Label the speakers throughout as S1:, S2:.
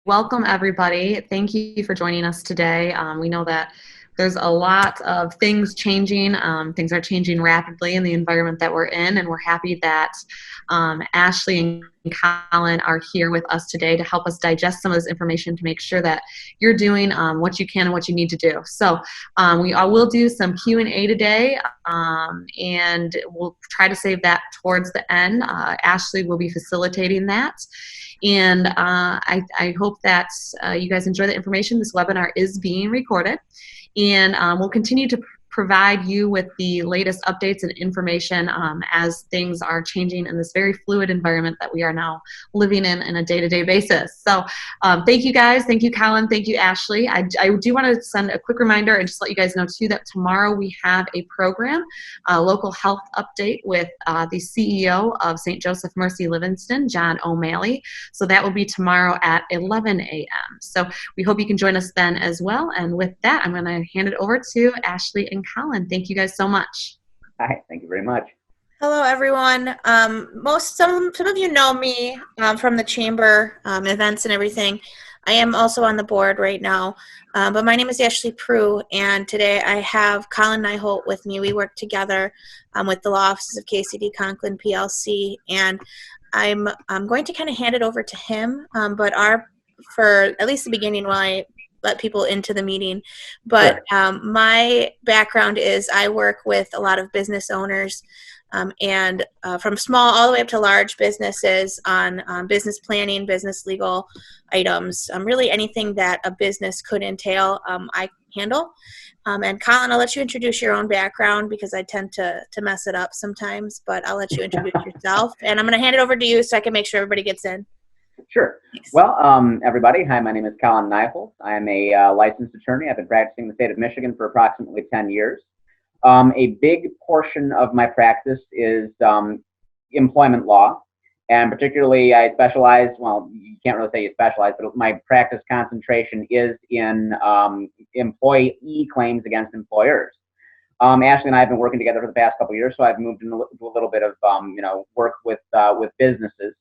S1: Welcome, everybody. Thank you for joining us today. We know that there's a lot of things changing. Things are changing rapidly in the environment that we're in, and we're happy that Ashley and Colin are here with us today to help us digest some of this information to make sure that you're doing what you can and what you need to do. So we will do some Q&A today, and we'll try to save that towards the end. Ashley will be facilitating that. And I hope that you guys enjoy the information. This webinar is being recorded, and we'll continue to provide you with the latest updates and information as things are changing in this very fluid environment that we are now living in a day-to-day basis. So thank you guys. Thank you, Colin. Thank you, Ashley. I do want to send a quick reminder and just let you guys know too that tomorrow we have a program, a local health update with the CEO of St. Joseph Mercy Livingston, John O'Malley. So that will be tomorrow at 11 a.m. So we hope you can join us then as well. And with that, I'm going to hand it over to Ashley and Colin. Thank you guys so much.
S2: Hi, thank you very much.
S3: Hello, everyone. Some of you know me from the chamber events and everything. I am also on the board right now, but my name is Ashley Prue, and today I have Colin Nyholt with me. We work together with the law offices of KCD Conklin PLC, and I'm going to kind of hand it over to him, but for at least the beginning while I let people into the meeting. But
S2: Sure.
S3: my background is I work with a lot of business owners and from small all the way up to large businesses on business planning, business legal items, really anything that a business could entail, I handle. And Colin, I'll let you introduce your own background because I tend to mess it up sometimes, but I'll let you introduce yourself. And I'm going to hand it over to you so I can make sure everybody gets in.
S2: Sure.
S3: Thanks.
S2: Well, everybody, hi, my name is Colin Nyholt. I'm a licensed attorney. I've been practicing in the state of Michigan for approximately 10 years. A big portion of my practice is employment law, and particularly I specialize, well, you can't really say you specialize, but my practice concentration is in employee claims against employers. Ashley and I have been working together for the past couple of years, so I've moved into a little bit of work with businesses.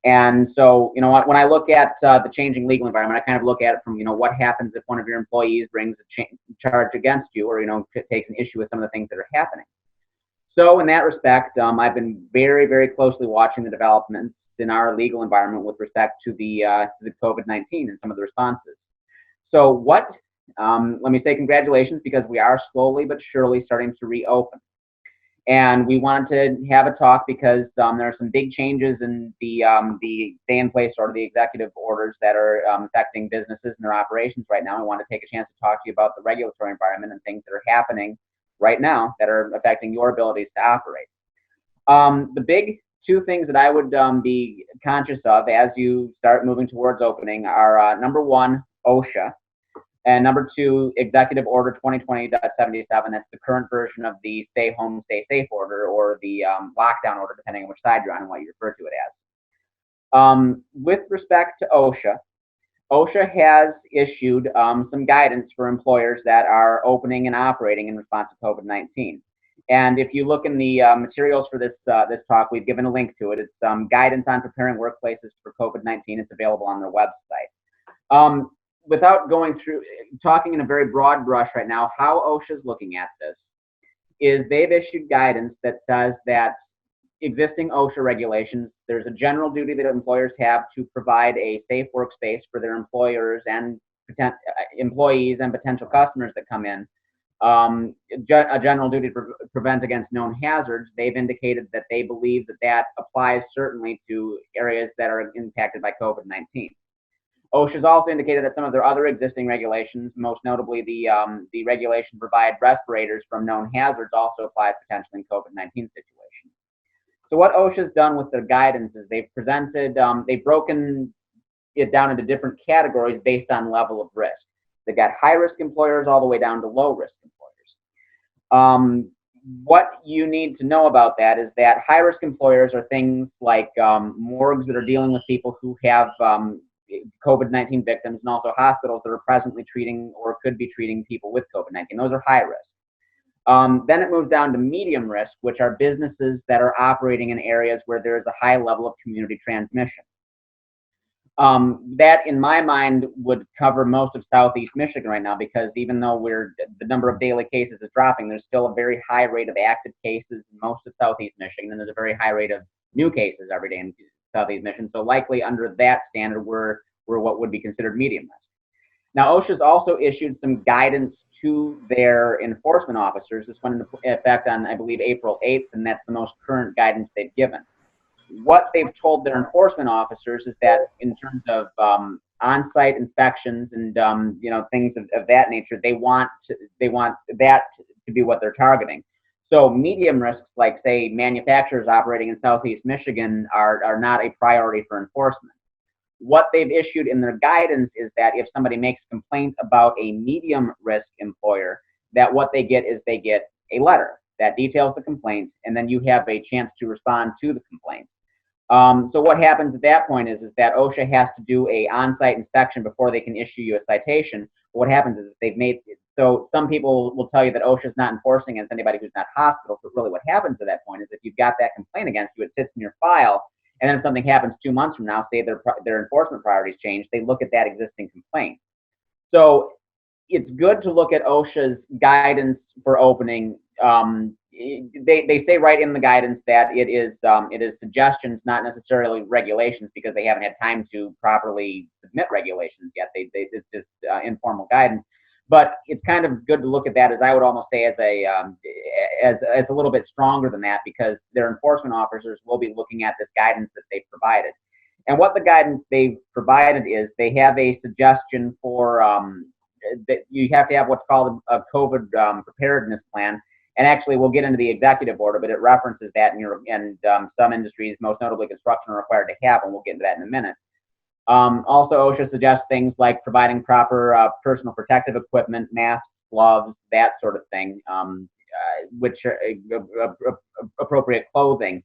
S2: And so, when I look at the changing legal environment, I kind of look at it from, what happens if one of your employees brings a charge against you or, takes an issue with some of the things that are happening. So in that respect, I've been very, very closely watching the developments in our legal environment with respect to the COVID-19 and some of the responses. So let me say congratulations, because we are slowly but surely starting to reopen. And we wanted to have a talk because there are some big changes in the stay-in-place order, the executive orders that are affecting businesses and their operations right now. I want to take a chance to talk to you about the regulatory environment and things that are happening right now that are affecting your abilities to operate. The big two things that I would be conscious of as you start moving towards opening are number one, OSHA. And number two, Executive Order 2020.77. That's the current version of the Stay Home, Stay Safe order, or the lockdown order, depending on which side you're on and what you refer to it as. With respect to OSHA, OSHA has issued some guidance for employers that are opening and operating in response to COVID-19. And if you look in the materials for this talk, we've given a link to it. It's guidance on preparing workplaces for COVID-19. It's available on their website. Without going through, talking in a very broad brush right now, how OSHA is looking at this is they've issued guidance that says that existing OSHA regulations, there's a general duty that employers have to provide a safe workspace for their employers and employees and potential customers that come in. A general duty to prevent against known hazards. They've indicated that they believe that applies certainly to areas that are impacted by COVID-19. OSHA has also indicated that some of their other existing regulations, most notably the regulation to provide respirators from known hazards, also applies potentially in COVID-19 situations. So what OSHA has done with their guidance is they've broken it down into different categories based on level of risk. They've got high-risk employers all the way down to low-risk employers. What you need to know about that is that high-risk employers are things like morgues that are dealing with people who have COVID-19 victims, and also hospitals that are presently treating or could be treating people with COVID-19. Those are high risk. Then it moves down to medium risk, which are businesses that are operating in areas where there is a high level of community transmission. That, in my mind, would cover most of Southeast Michigan right now, because even though the number of daily cases is dropping, there's still a very high rate of active cases in most of Southeast Michigan, and there's a very high rate of new cases every day in Southeast Michigan. So likely under that standard, we're what would be considered medium risk. Now, OSHA's also issued some guidance to their enforcement officers. This went into effect on, I believe, April 8th, and that's the most current guidance they've given. What they've told their enforcement officers is that in terms of on-site inspections and things of that nature, they want that to be what they're targeting. So medium risks, like say manufacturers operating in Southeast Michigan, are not a priority for enforcement. What they've issued in their guidance is that if somebody makes a complaint about a medium risk employer, that what they get is they get a letter that details the complaint, and then you have a chance to respond to the complaint. So what happens at that point is that OSHA has to do a on-site inspection before they can issue you a citation. What happens is so some people will tell you that OSHA is not enforcing against anybody who's not hospital, but really what happens at that point is if you've got that complaint against you, it sits in your file, and then if something happens 2 months from now, say their enforcement priorities change, they look at that existing complaint. So it's good to look at OSHA's guidance for opening. They say right in the guidance that it is suggestions, not necessarily regulations, because they haven't had time to properly submit regulations yet. It's just informal guidance. But it's kind of good to look at that, as I would almost say, as a little bit stronger than that, because their enforcement officers will be looking at this guidance that they've provided. And what the guidance they've provided is they have a suggestion for that you have to have what's called a COVID preparedness plan. And actually, we'll get into the executive order, but it references that, and some industries, most notably construction, are required to have, and we'll get into that in a minute. Also, OSHA suggests things like providing proper personal protective equipment, masks, gloves, that sort of thing, which are appropriate clothing,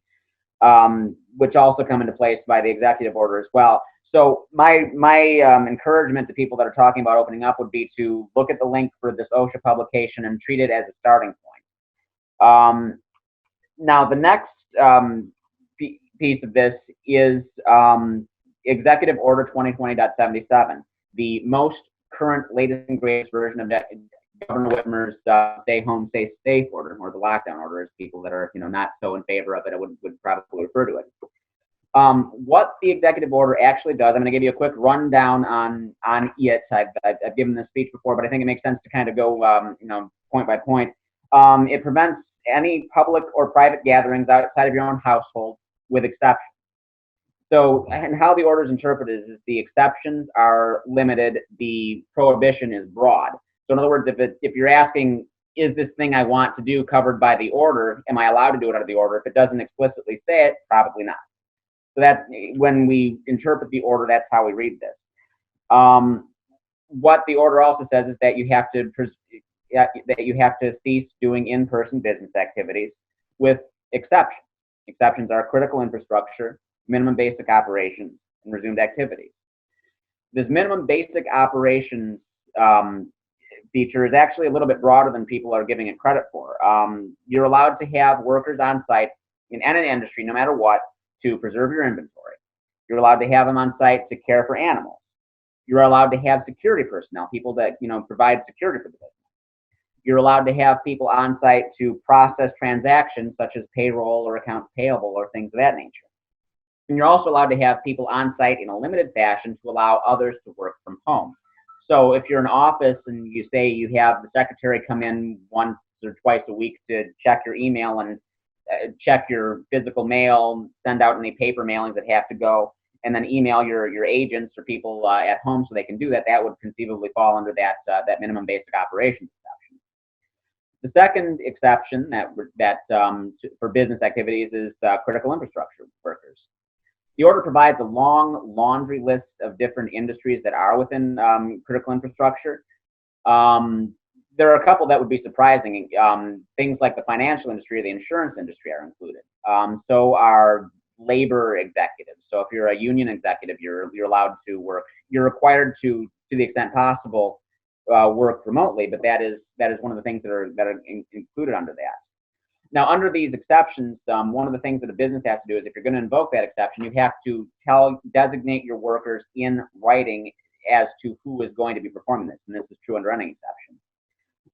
S2: which also come into place by the executive order as well. So my encouragement to people that are talking about opening up would be to look at the link for this OSHA publication and treat it as a starting point. Now, the next piece of this is Executive Order 2020.77, the most current, latest, and greatest version of Governor Whitmer's Stay Home, Stay Safe order, or the lockdown order, as people that are not so in favor of it would probably refer to it. What the executive order actually does, I'm going to give you a quick rundown on it. I've given this speech before, but I think it makes sense to kind of go point by point. It prevents any public or private gatherings outside of your own household, with exceptions. So, and how the order is interpreted is the exceptions are limited, the prohibition is broad. So in other words, if you're asking, is this thing I want to do covered by the order, am I allowed to do it under the order? If it doesn't explicitly say it, probably not. So that's when we interpret the order, that's how we read this. What the order also says is that you have to cease doing in-person business activities, with exceptions. Exceptions are critical infrastructure, minimum basic operations, and resumed activities. This minimum basic operations feature is actually a little bit broader than people are giving it credit for. You're allowed to have workers on site in any industry, no matter what, to preserve your inventory. You're allowed to have them on site to care for animals. You're allowed to have security personnel, people that provide security for the business. You're allowed to have people on site to process transactions such as payroll or accounts payable or things of that nature. And you're also allowed to have people on site in a limited fashion to allow others to work from home. So if you're in an office and you say you have the secretary come in once or twice a week to check your email and check your physical mail, send out any paper mailings that have to go, and then email your agents or people at home so they can do that, that would conceivably fall under that minimum basic operations exception. The second exception that for business activities is critical infrastructure workers. The order provides a long laundry list of different industries that are within critical infrastructure. There are a couple that would be surprising. Things like the financial industry or the insurance industry are included. So are labor executives. So if you're a union executive, you're allowed to work. You're required to the extent possible, work remotely. But that is one of the things that are included under that. Now, under these exceptions, one of the things that a business has to do is if you're going to invoke that exception, you have to designate your workers in writing as to who is going to be performing this, and this is true under any exception.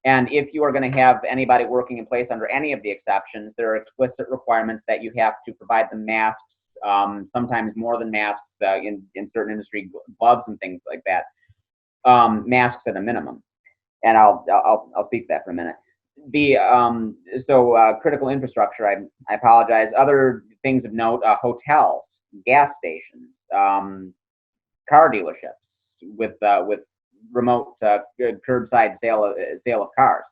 S2: And if you are going to have anybody working in place under any of the exceptions, there are explicit requirements that you have to provide them masks, sometimes more than masks in certain industry, gloves and things like that, masks at a minimum. And I'll speak to that for a minute. Critical infrastructure, I apologize. Other things of note, hotels, gas stations, car dealerships with remote curbside sale of cars.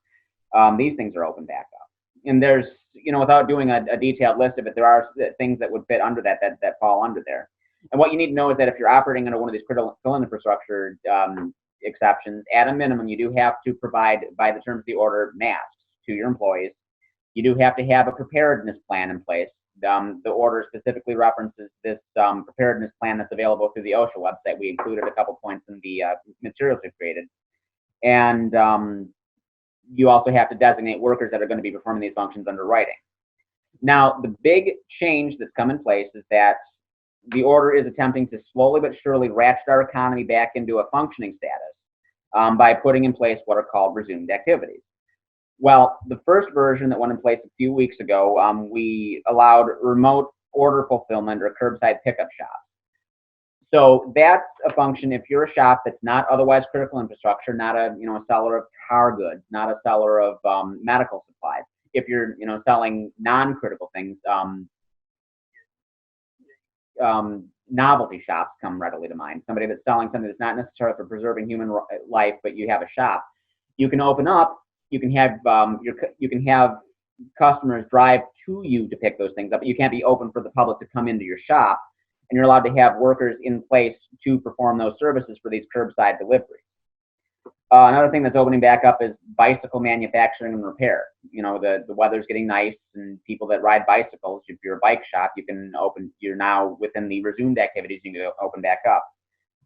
S2: These things are open back up. And there's, without doing a detailed list of it, there are things that would fit under that fall under there. And what you need to know is that if you're operating under one of these critical infrastructure exceptions, at a minimum, you do have to provide, by the terms of the order, masks to your employees. You do have to have a preparedness plan in place. The order specifically references this preparedness plan that's available through the OSHA website. We included a couple points in the materials we've created. And you also have to designate workers that are going to be performing these functions under writing. Now, the big change that's come in place is that the order is attempting to slowly but surely ratchet our economy back into a functioning status by putting in place what are called resumed activities. Well, the first version that went in place a few weeks ago, we allowed remote order fulfillment or curbside pickup shops. So that's a function if you're a shop that's not otherwise critical infrastructure, not a seller of car goods, not a seller of medical supplies. If you're selling non-critical things, novelty shops come readily to mind. Somebody that's selling something that's not necessarily for preserving human life, but you have a shop. You can open up. You can have customers drive to you to pick those things up, but you can't be open for the public to come into your shop. And you're allowed to have workers in place to perform those services for these curbside deliveries. Another thing that's opening back up is bicycle manufacturing and repair. The weather's getting nice, and people that ride bicycles, if you're a bike shop, you're now within the resumed activities, you can open back up.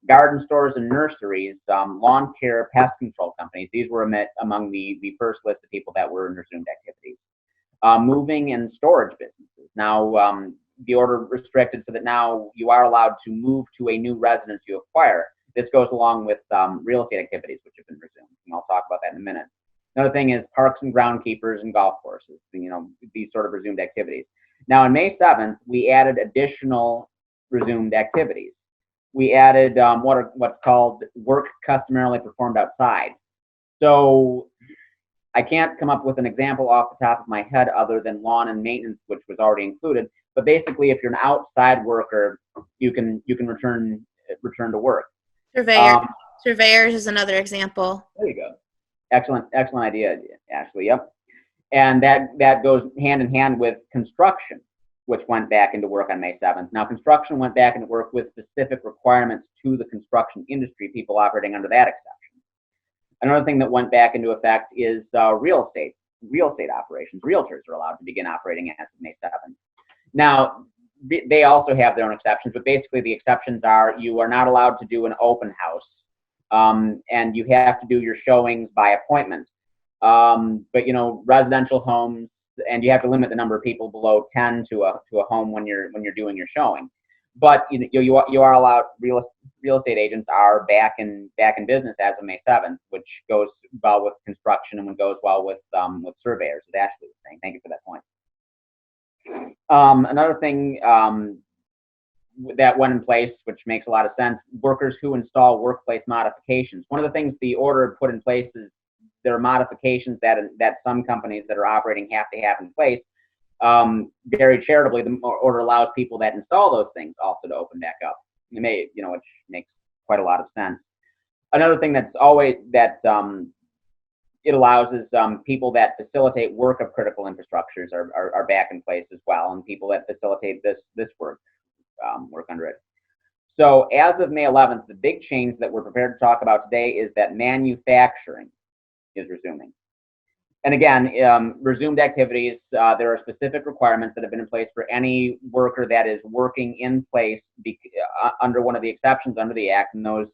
S2: Garden stores and nurseries, lawn care, pest control companies, these were among the first list of people that were in resumed activities. Moving and storage businesses. Now, the order restricted so that now you are allowed to move to a new residence you acquire. This goes along with real estate activities, which have been resumed, and I'll talk about that in a minute. Another thing is parks and groundkeepers and golf courses, these sort of resumed activities. Now, on May 7th, we added additional resumed activities. We added what's called work customarily performed outside. So I can't come up with an example off the top of my head other than lawn and maintenance, which was already included. But basically, if you're an outside worker, you can return to work.
S3: Surveyors is another example.
S2: There you go. Excellent idea, Ashley. Yep. And that goes hand in hand with construction, which went back into work on May 7th. Now, construction went back into work with specific requirements to the construction industry, people operating under that exception. Another thing that went back into effect is real estate operations. Realtors are allowed to begin operating as of May 7th. Now, they also have their own exceptions, but basically the exceptions are you are not allowed to do an open house, and you have to do your showings by appointment. But residential homes, and you have to limit the number of people below 10 to a home when you're doing your showing. But you are allowed. Real estate agents are back in business as of May 7th, which goes well with construction and goes well with surveyors, as Ashley was saying. Thank you for that point. Another thing that went in place, which makes a lot of sense, workers who install workplace modifications. One of the things the order put in place is there are modifications that some companies that are operating have to have in place. Very charitably, the order allows people that install those things also to open back up. Which makes quite a lot of sense. Another thing that's always it allows is people that facilitate work of critical infrastructures are back in place as well, and people that facilitate this work under it. So as of May 11th, the big change that we're prepared to talk about today is that manufacturing is resuming. And again, resumed activities, there are specific requirements that have been in place for any worker that is working in place under one of the exceptions under the Act, and those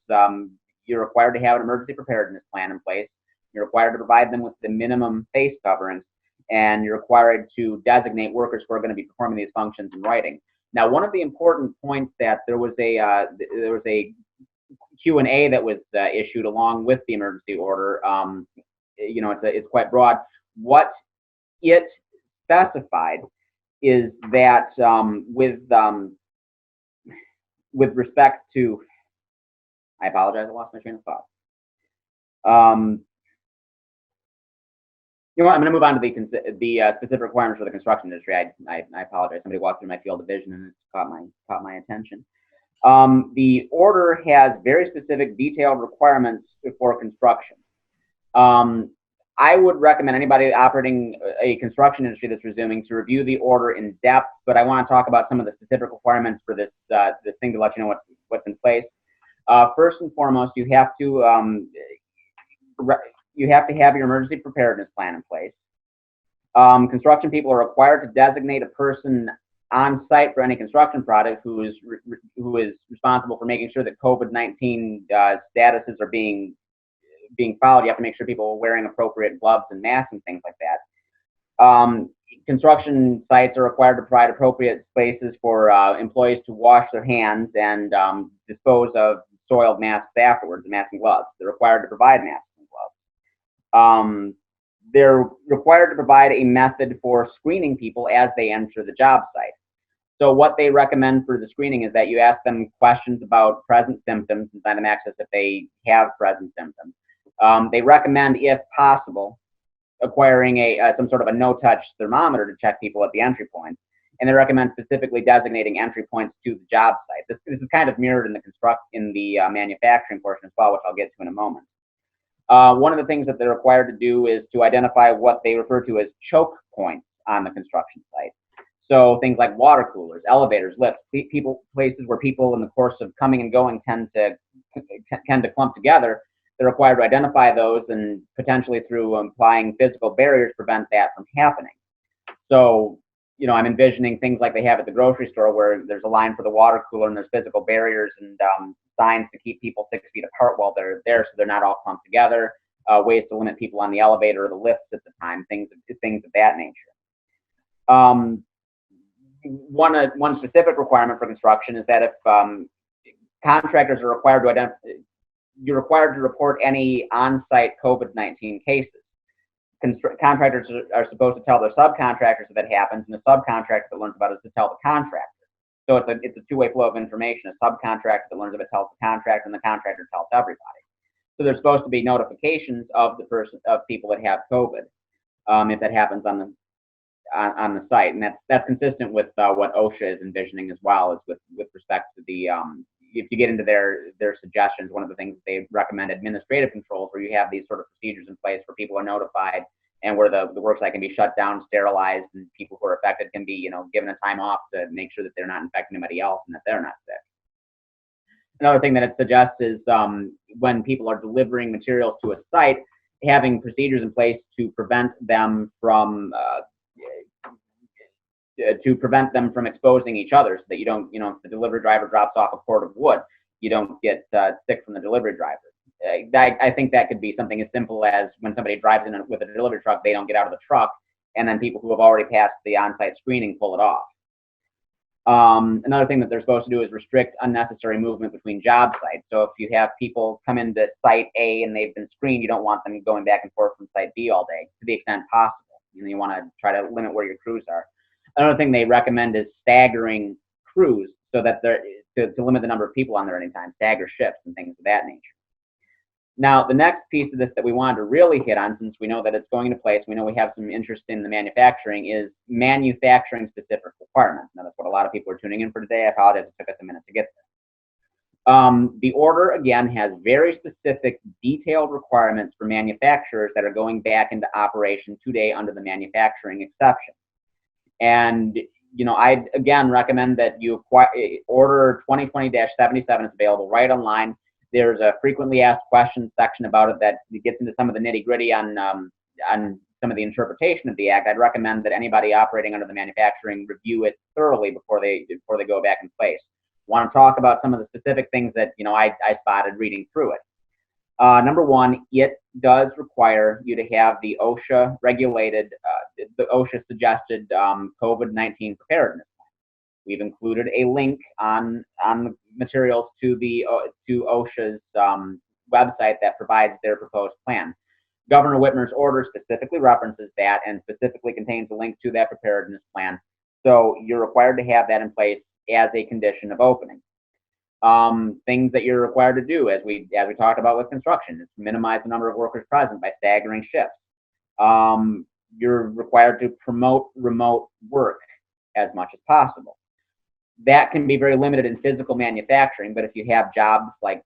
S2: you're required to have an emergency preparedness plan in place. You're required to provide them with the minimum face coverings, and you're required to designate workers who are going to be performing these functions in writing. Now, one of the important points that there was a Q&A that was issued along with the emergency order. It's quite broad. What it specified is that with respect to, I apologize, I lost my train of thought. You know what? I'm going to move on to the specific requirements for the construction industry. I apologize. Somebody walked through my field of vision and it's caught my attention. The order has very specific, detailed requirements for construction. I would recommend anybody operating a construction industry that's resuming to review the order in depth, but I want to talk about some of the specific requirements for this thing to let you know what's in place. First and foremost, you have to have your emergency preparedness plan in place. Construction people are required to designate a person on site for any construction project who is responsible for making sure that COVID-19 statuses are being followed. You have to make sure people are wearing appropriate gloves and masks and things like that. Construction sites are required to provide appropriate spaces for employees to wash their hands and dispose of soiled masks afterwards, masks and gloves. They're required to provide masks and gloves. They're required to provide a method for screening people as they enter the job site. So what they recommend for the screening is that you ask them questions about present symptoms and send them access if they have present symptoms. They recommend, if possible, acquiring some sort of a no-touch thermometer to check people at the entry points. And they recommend specifically designating entry points to the job site. This is kind of mirrored in the manufacturing portion as well, which I'll get to in a moment. One of the things that they're required to do is to identify what they refer to as choke points on the construction site. So things like water coolers, elevators, lifts, places where people in the course of coming and going tend to clump together. They're required to identify those and potentially through applying physical barriers prevent that from happening. So, I'm envisioning things like they have at the grocery store where there's a line for the water cooler and there's physical barriers and signs to keep people 6 feet apart while they're there so they're not all clumped together, ways to limit people on the elevator or the lifts at the time, things of that nature. One specific requirement for construction is that if contractors are required to you're required to report any on-site COVID-19 cases. Contractors are supposed to tell their subcontractors if it happens, and the subcontractor that learns about it is to tell the contractor. So it's a two-way flow of information. A subcontractor that learns of it tells the contractor, and the contractor tells everybody. So there's supposed to be notifications of people that have COVID if that happens on the site, and that's consistent with what OSHA is envisioning as well, is with respect to the if you get into their suggestions, one of the things they recommend administrative controls where you have these sort of procedures in place where people are notified and where the worksite can be shut down, sterilized, and people who are affected can be given a time off to make sure that they're not infecting anybody else and that they're not sick. Another thing that it suggests is when people are delivering materials to a site, having procedures in place to prevent them from exposing each other, so that you don't, if the delivery driver drops off a cord of wood, you don't get sick from the delivery driver. I think that could be something as simple as when somebody drives in with a delivery truck, they don't get out of the truck, and then people who have already passed the on-site screening pull it off. Another thing that they're supposed to do is restrict unnecessary movement between job sites. So if you have people come into site A and they've been screened, you don't want them going back and forth from site B all day to the extent possible. You want to try to limit where your crews are. Another thing they recommend is staggering crews so that to limit the number of people on there at any time, stagger shifts and things of that nature. Now, the next piece of this that we wanted to really hit on, since we know that it's going into place, we know we have some interest in the manufacturing, is manufacturing specific requirements. Now, that's what a lot of people are tuning in for today. I apologize, it took us a minute to get there. The order, again, has very specific, detailed requirements for manufacturers that are going back into operation today under the manufacturing exception. And, I again recommend that you order 2020-77. It's available right online. There's a frequently asked questions section about it that gets into some of the nitty-gritty on some of the interpretation of the act. I'd recommend that anybody operating under the manufacturing review it thoroughly before they go back in place. Want to talk about some of the specific things that I spotted reading through it. Number one, it does require you to have the OSHA regulated, the OSHA suggested COVID-19 preparedness. We've included a link on the materials to OSHA's website that provides their proposed plan. Governor Whitmer's order specifically references that and specifically contains a link to that preparedness plan. So you're required to have that in place as a condition of opening. Things that you're required to do, as we talked about with construction, is minimize the number of workers present by staggering shifts. You're required to promote remote work as much as possible. That can be very limited in physical manufacturing, but if you have jobs like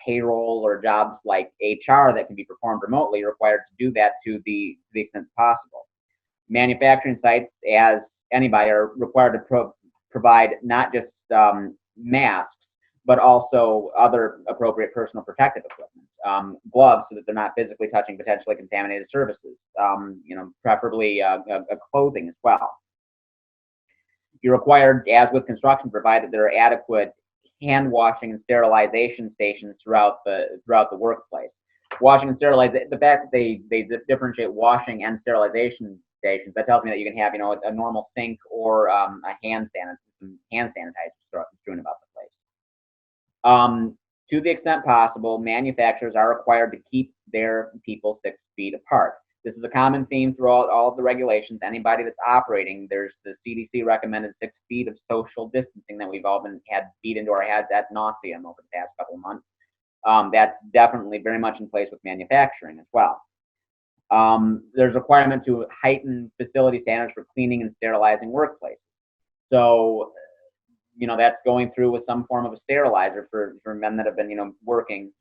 S2: payroll or jobs like HR that can be performed remotely, you're required to do that to the extent possible. Manufacturing sites, as anybody, are required to provide not just masks, but also other appropriate personal protective equipment, gloves, so that they're not physically touching potentially contaminated surfaces, preferably clothing as well. You're required, as with construction, provided there are adequate hand washing and sterilization stations throughout the workplace. Washing and sterilization, the fact that they differentiate washing and sterilization stations, that tells me that you can have a normal sink or a hand sanitizer strewn about the place. To the extent possible, manufacturers are required to keep their people 6 feet apart. This is a common theme throughout all of the regulations. Anybody that's operating, there's the CDC recommended 6 feet of social distancing that we've all had beat into our heads ad nauseum over the past couple of months. That's definitely very much in place with manufacturing as well. There's a requirement to heighten facility standards for cleaning and sterilizing workplaces. So, that's going through with some form of a sterilizer for men that have been, working,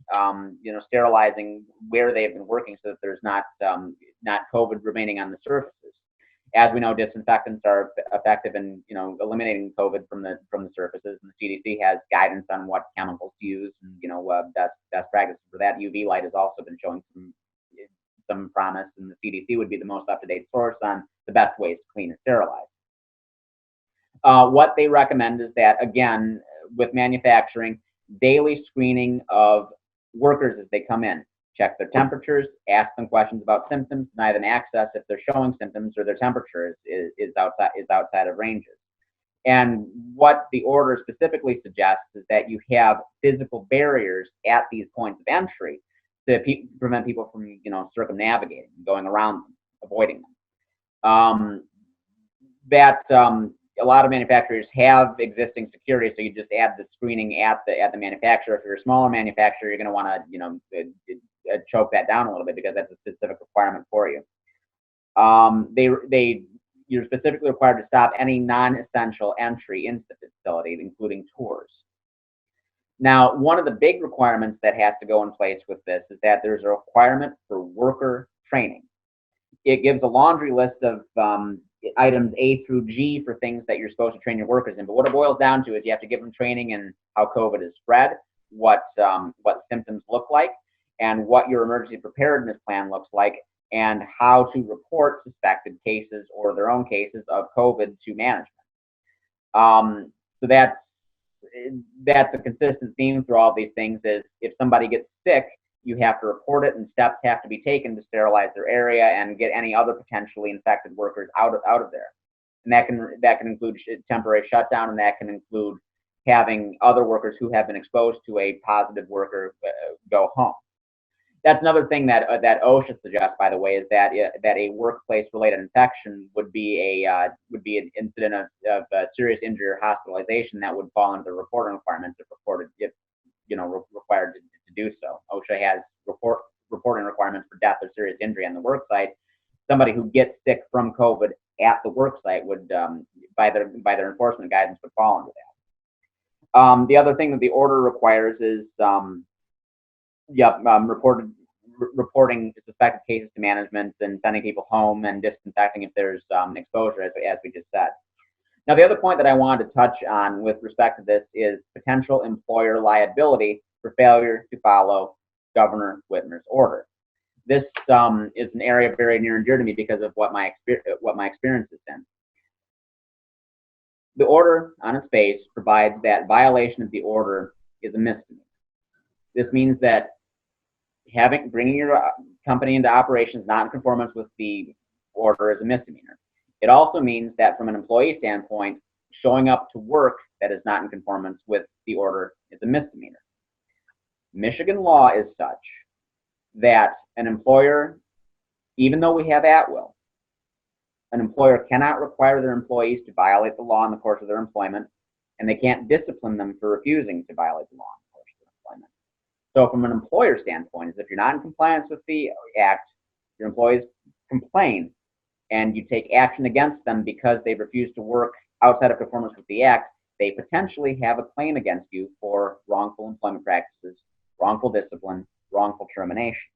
S2: sterilizing where they've been working so that there's not COVID remaining on the surfaces. As we know, disinfectants are effective in, eliminating COVID from the surfaces, and the CDC has guidance on what chemicals to use, and, best practices for that. UV light has also been showing some promise, and the CDC would be the most up-to-date source on the best ways to clean and sterilize. What they recommend is that, again, with manufacturing, daily screening of workers as they come in. Check their temperatures, ask them questions about symptoms, deny them access if they're showing symptoms or their temperature is outside of ranges. And what the order specifically suggests is that you have physical barriers at these points of entry to prevent people from, circumnavigating, going around them, avoiding them. A lot of manufacturers have existing security, so you just add the screening at the manufacturer. If you're a smaller manufacturer, you're going to want to, choke that down a little bit because that's a specific requirement for you. You're specifically required to stop any non-essential entry into the facility, including tours. Now, one of the big requirements that has to go in place with this is that there's a requirement for worker training. It gives a laundry list of items A through G for things that you're supposed to train your workers in. But what it boils down to is you have to give them training in how COVID is spread, what symptoms look like, and what your emergency preparedness plan looks like, and how to report suspected cases or their own cases of COVID to management. So that's a consistent theme through all these things is if somebody gets sick, you have to report it, and steps have to be taken to sterilize their area and get any other potentially infected workers out of there. And that can include temporary shutdown, and that can include having other workers who have been exposed to a positive worker go home. That's another thing that OSHA suggests, by the way, is that a workplace-related infection would be an incident of serious injury or hospitalization that would fall under the reporting requirements if required to do so. OSHA has reporting requirements for death or serious injury on the work site. Somebody who gets sick from COVID at the work site would, by their enforcement guidance, would fall under that. The other thing that the order requires is reporting suspected cases to management and sending people home and disinfecting if there's exposure, as we just said. Now, the other point that I wanted to touch on with respect to this is potential employer liability for failure to follow Governor Whitmer's order. This is an area very near and dear to me because of what my experience has been. The order on its face provides that violation of the order is a misdemeanor. This means that bringing your company into operations not in conformance with the order is a misdemeanor. It also means that from an employee standpoint, showing up to work that is not in conformance with the order is a misdemeanor. Michigan law is such that an employer, even though we have at-will, an employer cannot require their employees to violate the law in the course of their employment, and they can't discipline them for refusing to violate the law in the course of their employment. So from an employer standpoint, is if you're not in compliance with the act, your employees complain, and you take action against them because they've refused to work outside of conformance with the act, they potentially have a claim against you for wrongful employment practices, wrongful discipline, wrongful termination.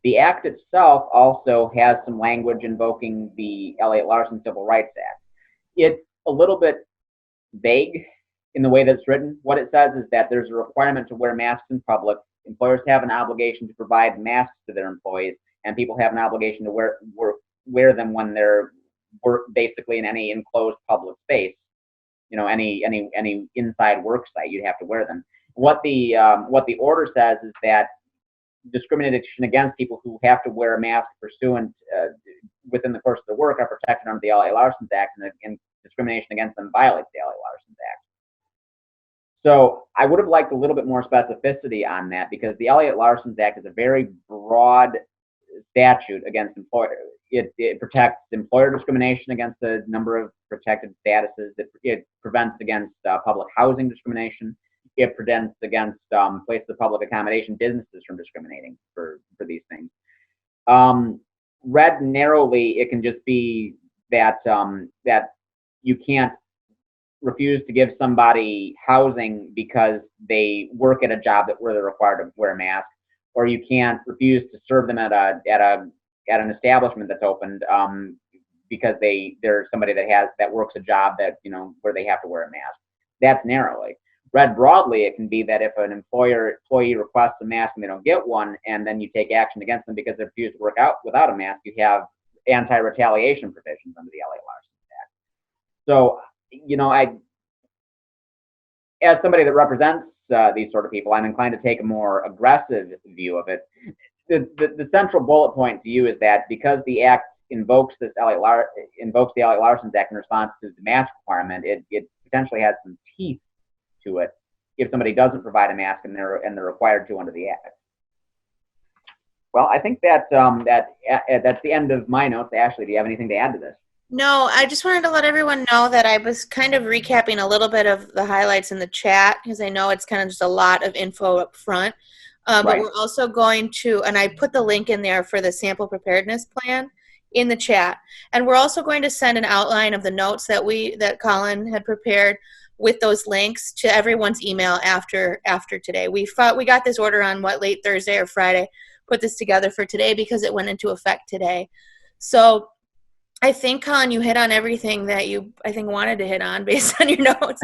S2: The act itself also has some language invoking the Elliott-Larsen Civil Rights Act. It's a little bit vague in the way that it's written. What it says is that there's a requirement to wear masks in public. Employers have an obligation to provide masks to their employees, and people have an obligation to wear them when they're basically in any enclosed public space. You know, any inside work site, you'd have to wear them. What the order says is that discrimination against people who have to wear a mask pursuant within the course of their work are protected under the Elliott-Larsen Act, and discrimination against them violates the Elliott-Larsen Act. So I would have liked a little bit more specificity on that, because the Elliott-Larsen Act is a very broad statute against employers. It protects employer discrimination against a number of protected statuses. It prevents against public housing discrimination. It prevents against places of public accommodation, businesses from discriminating for these things. Read narrowly, it can just be that that you can't refuse to give somebody housing because they work at a job where they're required to wear a mask, or you can't refuse to serve them at an establishment that's opened because there's somebody that works a job that, you know, where they have to wear a mask. That's narrowly. Read broadly, it can be that if an employee requests a mask and they don't get one, and then you take action against them because they refuse to work out without a mask, you have anti-retaliation provisions under the Elliott-Larsen Act. So, you know, as somebody that represents these sort of people, I'm inclined to take a more aggressive view of it. The central bullet point to you is that because the Act invokes the Elliott-Larsen Act in response to the mask requirement, it potentially has some teeth to it if somebody doesn't provide a mask and they're required to under the Act. Well, I think that's the end of my notes. Ashley, do you have anything to add to this?
S3: No, I just wanted to let everyone know that I was kind of recapping a little bit of the highlights in the chat, because I know it's kind of just a lot of info up front. But
S2: Right.
S3: we're also going to, and I put the link in there for the sample preparedness plan in the chat. And we're also going to send an outline of the notes that Colin had prepared with those links to everyone's email after today. We got this order on late Thursday or Friday, put this together for today because it went into effect today. So I think, Colin, you hit on everything that you, I think, wanted to hit on based on your notes.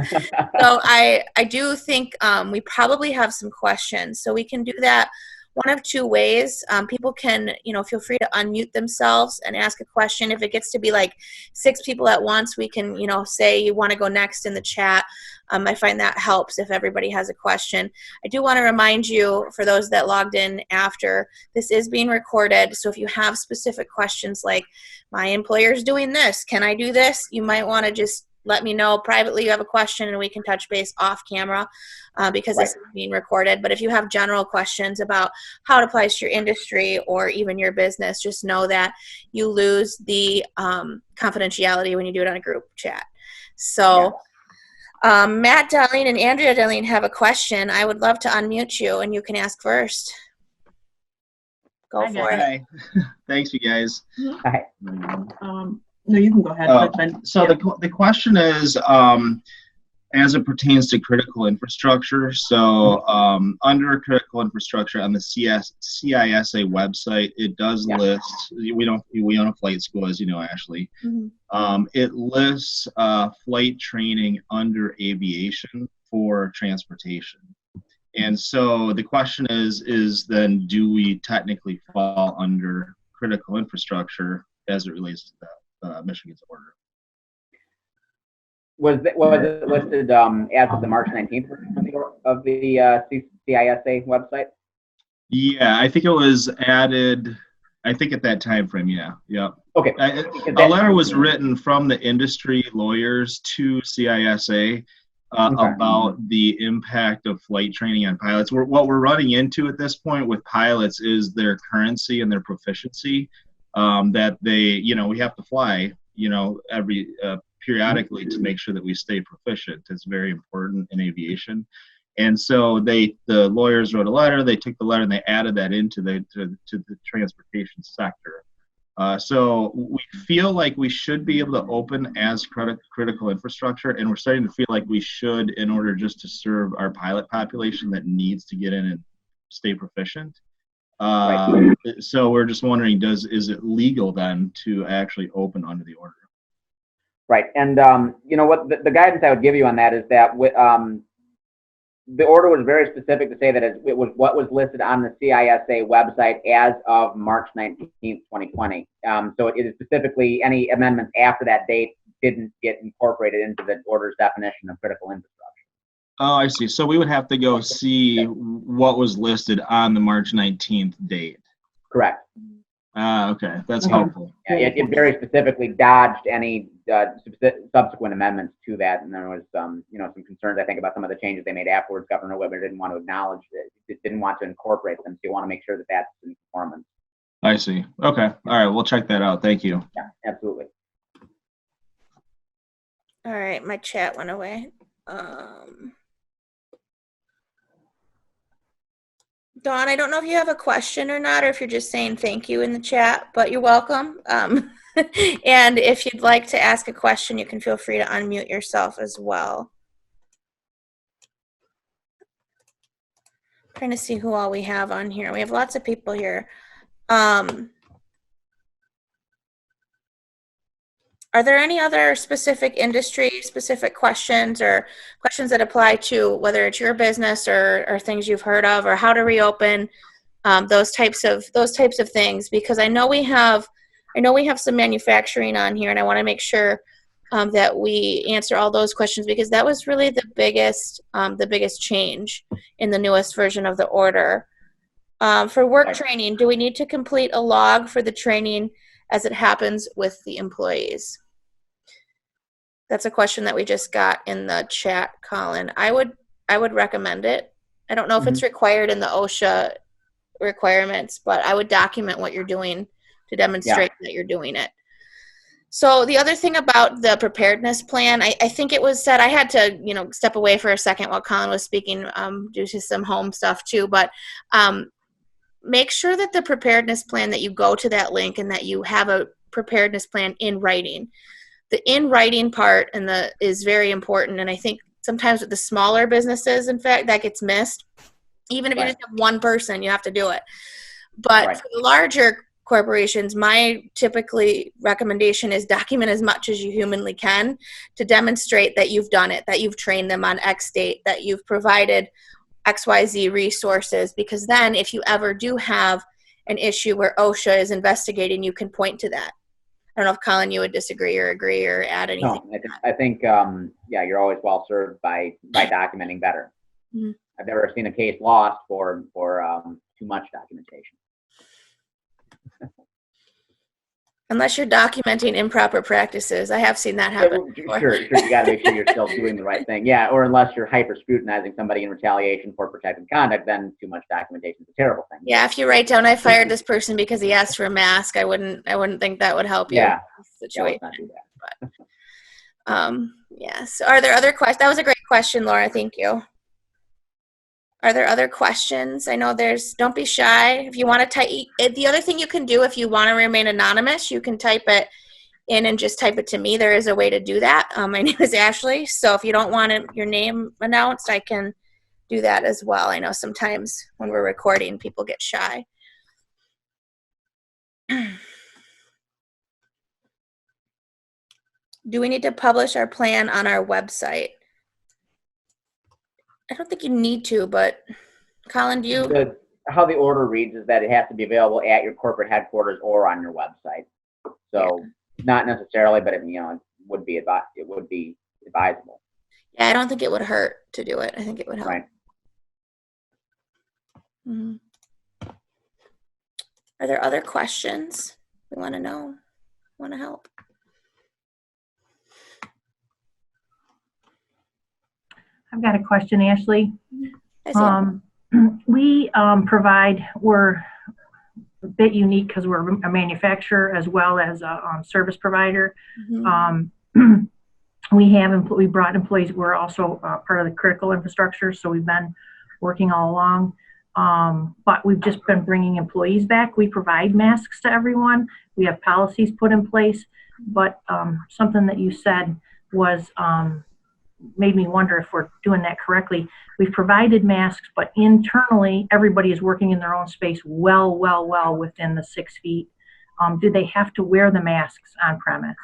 S3: So I do think we probably have some questions. So we can do that one of two ways. People can, feel free to unmute themselves and ask a question. If it gets to be like 6 people at once, we can, say you want to go next in the chat. I find that helps if everybody has a question. I do want to remind you, for those that logged in after, this is being recorded. So if you have specific questions like, my employer's doing this, can I do this? You might want to just let me know privately you have a question, and we can touch base off camera because
S2: Right.
S3: This is being recorded. But if you have general questions about how it applies to your industry or even your business, just know that you lose the confidentiality when you do it on a group chat. So Matt Darlene and Andrea Darlene have a question. I would love to unmute you, and you can ask first. Go for it.
S4: Hi. Thanks, you guys.
S2: Hi.
S5: No, you can go ahead.
S4: So the question is, as it pertains to critical infrastructure. So under critical infrastructure on the CISA website, it does list. We own a flight school, as you know, Ashley.
S3: Mm-hmm.
S4: It lists flight training under aviation for transportation. And so the question is then, do we technically fall under critical infrastructure as it relates to Michigan's order?
S2: Was it listed as of the March 19th version of the CISA website?
S4: Yeah, I think it was added, I think at that time frame, yeah.
S2: Okay.
S4: A letter was written from the industry lawyers to CISA about the impact of flight training on pilots. What we're running into at this point with pilots is their currency and their proficiency, that they, we have to fly, every periodically to make sure that we stay proficient. It's very important in aviation. And so the lawyers wrote a letter, they took the letter and they added that into to the transportation sector. So we feel like we should be able to open as critical infrastructure, and we're starting to feel like we should in order just to serve our pilot population that needs to get in and stay proficient. So we're just wondering, is it legal then to actually open under the order?
S2: Right. And what the guidance I would give you on that is that the order was very specific to say that it was what was listed on the CISA website as of March 19th, 2020. So it is specifically any amendments after that date didn't get incorporated into the order's definition of critical infrastructure.
S4: Oh, I see. So we would have to go see what was listed on the March 19th date.
S2: Correct.
S4: Okay. That's helpful.
S2: Yeah, it very specifically dodged any subsequent amendments to that, and there was some concerns I think about some of the changes they made afterwards. Governor Whitmer didn't want to acknowledge that, didn't want to incorporate them, so you want to make sure that that's in conformance.
S4: I see. Okay. All right. We'll check that out. Thank you.
S2: Yeah, absolutely.
S3: All right, my chat went away. Dawn, I don't know if you have a question or not, or if you're just saying thank you in the chat, but you're welcome. And if you'd like to ask a question, you can feel free to unmute yourself as well. I'm trying to see who all we have on here. We have lots of people here. Are there any other specific industry-specific questions or questions that apply to whether it's your business or things you've heard of, or how to reopen, those types of things? Because I know we have some manufacturing on here, and I want to make sure that we answer all those questions, because that was really the biggest change in the newest version of the order. For work training, do we need to complete a log for the training as it happens with the employees? That's a question that we just got in the chat, Colin. I would recommend it. I don't know if it's required in the OSHA requirements, but I would document what you're doing to demonstrate that you're doing it. So the other thing about the preparedness plan, I think it was said, I had to, step away for a second while Colin was speaking due to some home stuff too, but make sure that the preparedness plan, that you go to that link and that you have a preparedness plan in writing. The in writing part is very important, and I think sometimes with the smaller businesses, in fact, that gets missed. Even if you just have one person, you have to do it. But for the larger corporations, my typically recommendation is document as much as you humanly can to demonstrate that you've done it, that you've trained them on X date, that you've provided XYZ resources, because then if you ever do have an issue where OSHA is investigating, you can point to that. I don't know if, Colin, you would disagree or agree or add anything.
S2: No, I think you're always well served by documenting better. Mm-hmm. I've never seen a case lost for too much documentation.
S3: Unless you're documenting improper practices. I have seen that happen before.
S2: Sure. You got to make sure you're still doing the right thing. Yeah, or unless you're hyper scrutinizing somebody in retaliation for protected conduct, then too much documentation is a terrible thing.
S3: Yeah, if you write down, I fired this person because he asked for a mask, I wouldn't think that would help you.
S2: Yeah.
S3: Situation. But, yes. Are there other questions? That was a great question, Laura. Thank you. Are there other questions? I know don't be shy. If you want to type, the other thing you can do if you want to remain anonymous, you can type it in and just type it to me. There is a way to do that. My name is Ashley. So if you don't want your name announced, I can do that as well. I know sometimes when we're recording, people get shy. Do we need to publish our plan on our website? I don't think you need to, but Colin, do you?
S2: How the order reads is that it has to be available at your corporate headquarters or on your website. So not necessarily, but it would be advisable.
S3: Yeah, I don't think it would hurt to do it. I think it would help.
S2: Right.
S3: Mm-hmm. Are there other questions we want to know, want to help?
S5: I've got a question, Ashley.
S3: I see.
S5: We we're a bit unique because we're a manufacturer as well as a service provider.
S3: Mhm.
S5: We brought employees. We're also part of the critical infrastructure, so we've been working all along. But we've just been bringing employees back. We provide masks to everyone. We have policies put in place, but something that you said was made me wonder if we're doing that correctly. We've provided masks, but internally, everybody is working in their own space well within the 6 feet. Do they have to wear the masks on premise?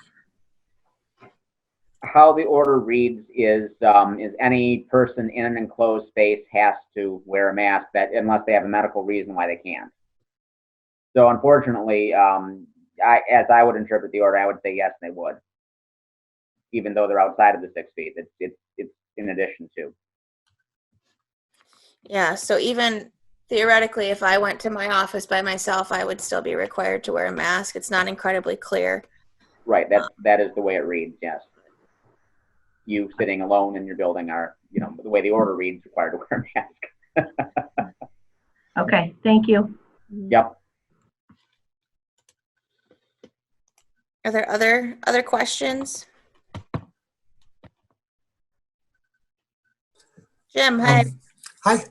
S2: How the order reads is any person in an enclosed space has to wear a mask, that unless they have a medical reason why they can't. So unfortunately, as I would interpret the order, I would say yes, they would, even though they're outside of the 6 feet. It's in addition to.
S3: Yeah, so even theoretically, if I went to my office by myself, I would still be required to wear a mask. It's not incredibly clear.
S2: Right, that is the way it reads, yes. You sitting alone in your building are, the way the order reads, required to wear a mask.
S5: Okay, thank you.
S2: Yep.
S3: Are there other questions? Jim, hi.
S6: Hi,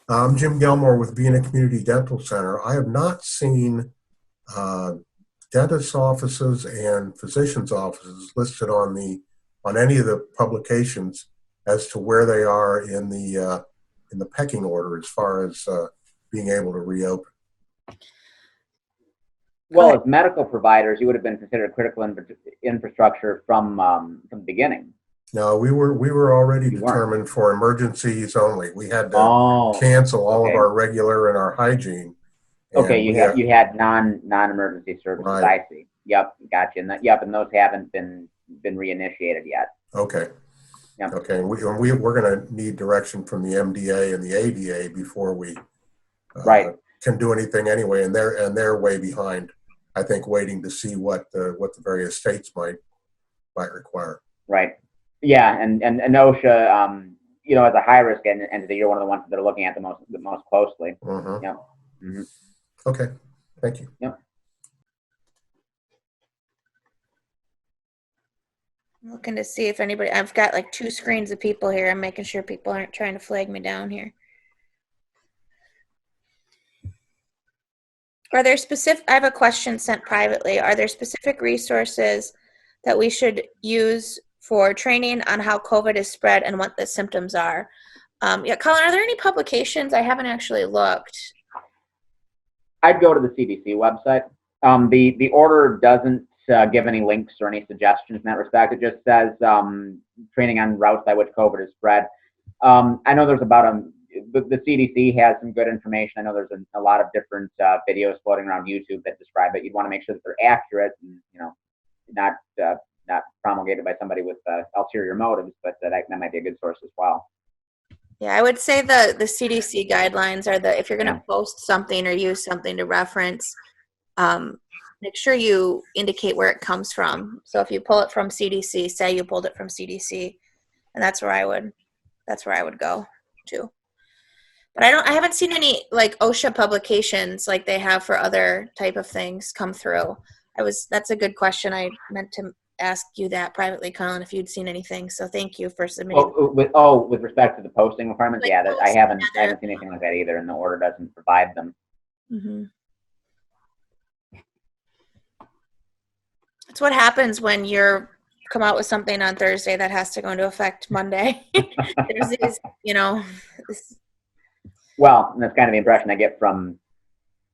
S6: I'm Jim Gilmore with Vienna Community Dental Center. I have not seen dentist offices and physicians' offices listed on any of the publications as to where they are in the pecking order as far as being able to reopen.
S2: Well, as medical providers, you would have been considered critical infrastructure from the beginning.
S6: No, we were already determined for emergencies only. We had to cancel all of our regular and our hygiene.
S2: Okay, you had non-emergency services. Right. I see. Yep, gotcha. And those haven't been reinitiated yet.
S6: Okay.
S2: Yep.
S6: Okay, we're going to need direction from the MDA and the ADA before we can do anything anyway, and they're way behind. I think waiting to see what the various states might require.
S2: Right. Yeah, and OSHA, as a high risk entity, you're one of the ones that are looking at the most closely.
S6: Mm-hmm.
S2: Yep. Mm-hmm.
S6: Okay. Thank you.
S2: Yep.
S3: I'm looking to see if anybody, I've got like 2 screens of people here. I'm making sure people aren't trying to flag me down here. Are there I have a question sent privately. Are there specific resources that we should use for training on how COVID is spread and what the symptoms are? Yeah, Colin, are there any publications? I haven't actually looked.
S2: I'd go to the CDC website. The order doesn't give any links or any suggestions in that respect. It just says training on routes by which COVID is spread. I know there's the CDC has some good information. I know there's a lot of different videos floating around YouTube that describe it. You'd want to make sure that they're accurate and not promulgated by somebody with ulterior motives, but that might be a good source as well.
S3: Yeah, I would say the CDC guidelines are if you're going to post something or use something to reference, make sure you indicate where it comes from. So if you pull it from CDC, say you pulled it from CDC, and that's where I would go to. But I haven't seen any like OSHA publications like they have for other type of things come through. That's a good question. I meant to ask you that privately, Colin, if you'd seen anything. So thank you for submitting.
S2: With respect to the posting requirements,
S3: like
S2: I haven't seen anything like that either, and the order doesn't provide them.
S3: Mm-hmm. That's what happens when you're come out with something on Thursday that has to go into effect Monday. There's these,
S2: Well, and that's kind of the impression I get from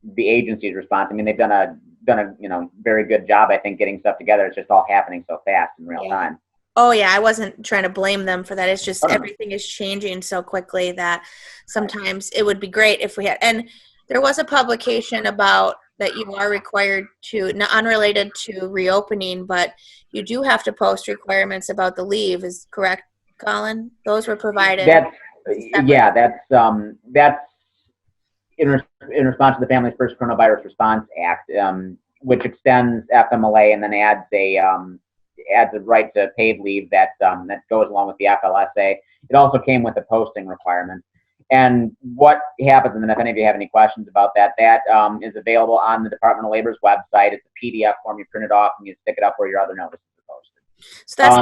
S2: the agency's response. I mean, they've done a very good job, I think, getting stuff together. It's just all happening so fast in real time.
S3: Oh yeah, I wasn't trying to blame them for that. It's just everything is changing so quickly that sometimes it would be great if we had. And there was a publication about that you are required to, not unrelated to reopening, but you do have to post requirements about the leave. Is correct, Colin? Those were provided.
S2: That's in response to the Families First Coronavirus Response Act, which extends FMLA and then adds a right to paid leave that goes along with the FLSA. It also came with a posting requirement. And what happens, and then if any of you have any questions about that, is available on the Department of Labor's website. It's a PDF form. You print it off and you stick it up where your other notices are posted.
S3: So that's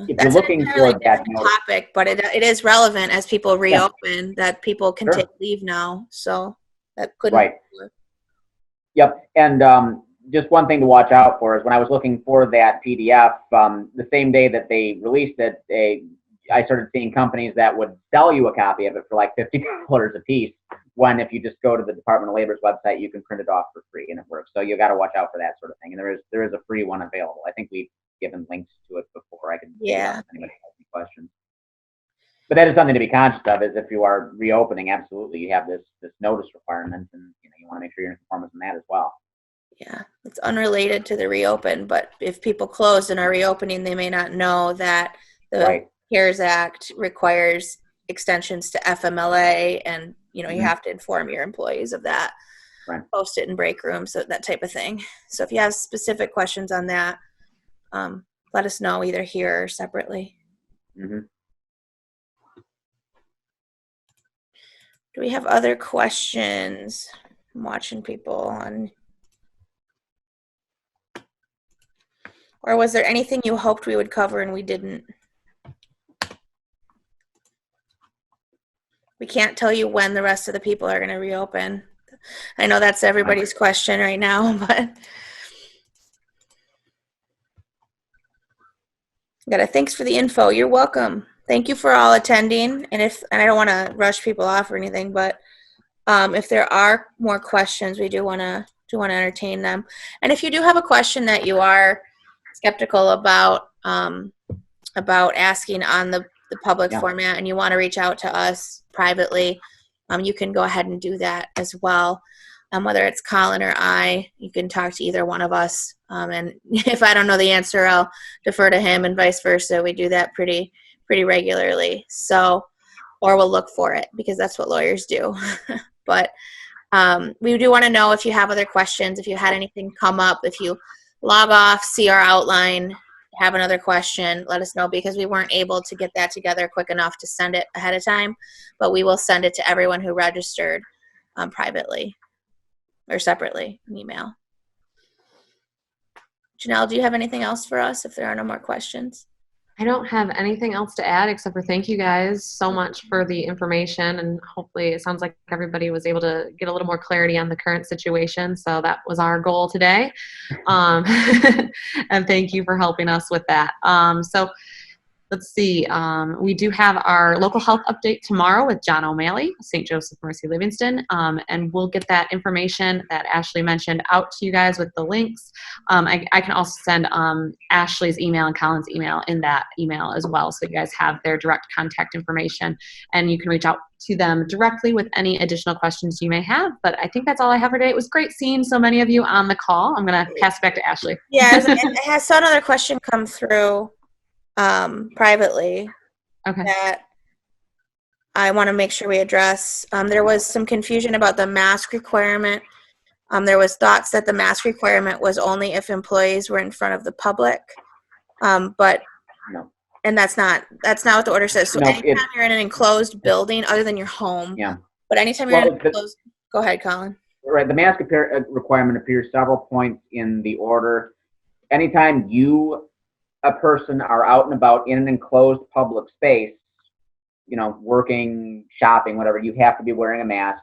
S2: if you're looking for that
S3: topic, but it is relevant as people reopen, that people can take leave now. So that couldn't work.
S2: Yep. And just one thing to watch out for is when I was looking for that PDF, the same day that they released it, I started seeing companies that would sell you a copy of it for like $50 a piece, when if you just go to the Department of Labor's website, you can print it off for free and it works. So you got to watch out for that sort of thing. And there is a free one available. I think we've given links to it before. I can if anybody has any questions. But that is something to be conscious of, is if you are reopening, absolutely, you have this notice requirement, and you want to make sure you're in conformance in that as well.
S3: Yeah, it's unrelated to the reopen, but if people closed and are reopening, they may not know that the CARES Act requires extensions to FMLA, and you have to inform your employees of that. Post it in break rooms, so that type of thing. So if you have specific questions on that, let us know either here or separately.
S2: Mm-hmm.
S3: Do we have other questions? I'm watching people on. Or was there anything you hoped we would cover and we didn't? We can't tell you when the rest of the people are going to reopen. I know that's everybody's question right now, but thanks for the info. You're welcome. Thank you for all attending. And I don't want to rush people off or anything, but if there are more questions, we do want to entertain them. And if you do have a question that you are skeptical about asking on the public format, and you want to reach out to us privately, you can go ahead and do that as well. Whether it's Colin or I, you can talk to either one of us. And if I don't know the answer, I'll defer to him, and vice versa. We do that pretty regularly. So, or we'll look for it, because that's what lawyers do. But we do want to know if you have other questions, if you had anything come up, if you log off, see our outline, have another question, let us know, because we weren't able to get that together quick enough to send it ahead of time, but we will send it to everyone who registered privately or separately in email. Janelle, do you have anything else for us if there are no more questions?
S1: I don't have anything else to add, except for thank you guys so much for the information, and hopefully it sounds like everybody was able to get a little more clarity on the current situation. So that was our goal today. And thank you for helping us with that. So let's see. We do have our local health update tomorrow with John O'Malley, St. Joseph Mercy Livingston, and we'll get that information that Ashley mentioned out to you guys with the links. I can also send Ashley's email and Colin's email in that email as well, so you guys have their direct contact information, and you can reach out to them directly with any additional questions you may have. But I think that's all I have for today. It was great seeing so many of you on the call. I'm going to pass it back to Ashley.
S3: Yeah, I saw another question come through privately that I want to make sure we address. There was some confusion about the mask requirement. There was thoughts that the mask requirement was only if employees were in front of the public, but
S2: no.
S3: And that's not what the order says. So anytime you're in an enclosed building, other than your home, but anytime you're in an enclosed, go ahead, Colin.
S2: Right, the mask requirement appears several points in the order. Anytime a person are out and about in an enclosed public space, working, shopping, whatever, you have to be wearing a mask.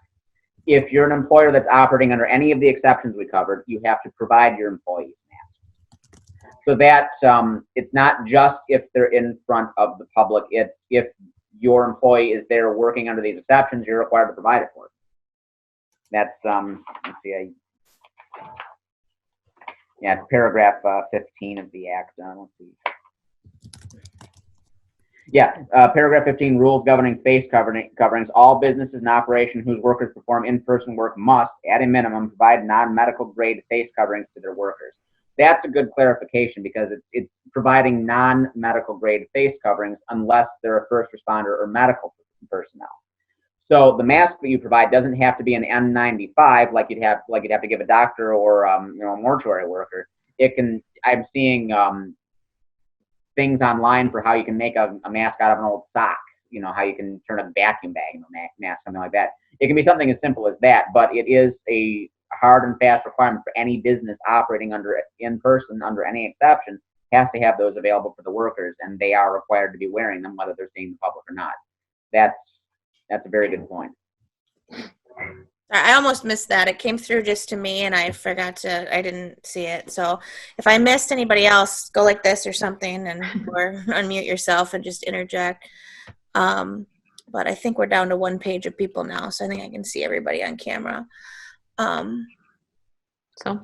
S2: If you're an employer that's operating under any of the exceptions we covered, you have to provide your employees masks. So that it's not just if they're in front of the public. It's if your employee is there working under these exceptions, you're required to provide it for them. That's let's see. It's paragraph 15 of the Act. Let's see. Paragraph 15, rules governing face coverings. All businesses in operation whose workers perform in-person work must, at a minimum, provide non-medical grade face coverings to their workers. That's a good clarification, because it's providing non-medical grade face coverings unless they're a first responder or medical personnel. So the mask that you provide doesn't have to be an N95 like you'd have to give a doctor or you know, a mortuary worker. It can. I'm seeing things online for how you can make a mask out of an old sock. You know, how you can turn a vacuum bag into a mask, something like that. It can be something as simple as that, but it is a hard and fast requirement for any business operating in person under any exception has to have those available for the workers, and they are required to be wearing them whether they're seeing the public or not. That's a very good point.
S3: I almost missed that. It came through just to me, and I didn't see it. So if I missed anybody else, go like this or something, or unmute yourself and just interject. But I think we're down to one page of people now, so I think I can see everybody on camera.
S1: So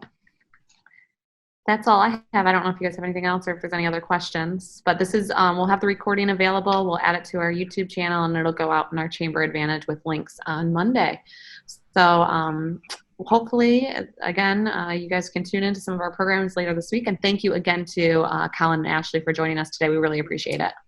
S1: that's all I have. I don't know if you guys have anything else or if there's any other questions, but this is, we'll have the recording available. We'll add it to our YouTube channel, and it'll go out in our Chamber Advantage with links on Monday. So hopefully, again, you guys can tune into some of our programs later this week. And thank you again to Colin and Ashley for joining us today. We really appreciate it.